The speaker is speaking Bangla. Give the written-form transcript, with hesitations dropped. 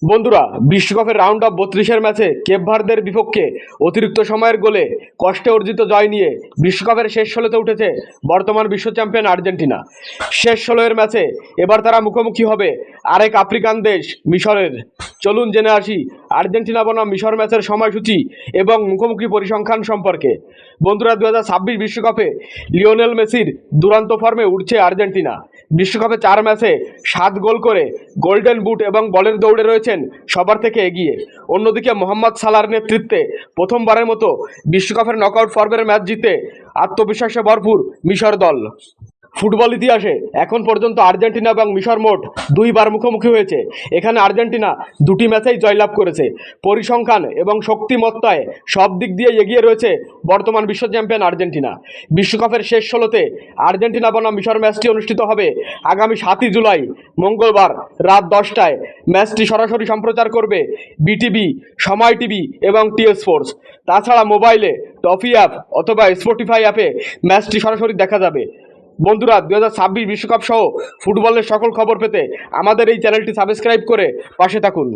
বন্ধুরা, বিশ্বকাপের রাউন্ড অফ 32-এর ম্যাচে কেপ ভার্দের বিপক্ষে অতিরিক্ত সময়ের গোলে কষ্টে অর্জিত জয় নিয়ে বিশ্বকাপের শেষ ষোলোতে উঠেছে বর্তমান বিশ্ব চ্যাম্পিয়ন আর্জেন্টিনা। শেষ 16-এর ম্যাচে এবার তারা মুখোমুখি হবে আরেক আফ্রিকান দেশ মিশরের। চলুন জেনে আসি আর্জেন্টিনা বনাম মিশর ম্যাচের সময়সূচি এবং মুখোমুখি পরিসংখ্যান সম্পর্কে। বন্ধুরা, 2026 বিশ্বকাপে লিওনেল মেসির দুরন্ত ফর্মে উঠছে আর্জেন্টিনা। বিশ্বকাপে 4 ম্যাচে 7 গোল করে গোল্ডেন বুট এবং বলের দৌড়ে রয়েছেন সবার থেকে এগিয়ে। অন্যদিকে মোহাম্মদ সালার নেতৃত্বে প্রথমবারের মতো বিশ্বকাপের নকআউট পর্বের ম্যাচ জিতে আত্মবিশ্বাসে ভরপুর মিশর দল। ফুটবল ইতিহাসে এখন পর্যন্ত আর্জেন্টিনা এবং মিশর মোট 2 বার মুখোমুখি হয়েছে। এখানে আর্জেন্টিনা 2টি ম্যাচেই জয়লাভ করেছে। পরিসংখ্যান এবং শক্তিমত্তায় সব দিক দিয়ে এগিয়ে রয়েছে বর্তমান বিশ্ব চ্যাম্পিয়ন আর্জেন্টিনা। বিশ্বকাপের শেষ 16তে আর্জেন্টিনা বনাম মিশর ম্যাচটি অনুষ্ঠিত হবে আগামী 7ই জুলাই মঙ্গলবার রাত 10টায়। ম্যাচটি সরাসরি সম্প্রচার করবে বিটিভি, সময় টিভি এবং টি স্পোর্টস। তাছাড়া মোবাইলে টফি অ্যাপ অথবা স্পটিফাই অ্যাপে ম্যাচটি সরাসরি দেখা যাবে। বন্ধুরা, 2026 বিশ্বকাপ সহ ফুটবলের সকল খবর পেতে আমাদের এই চ্যানেলটি সাবস্ক্রাইব করে পাশে থাকুন।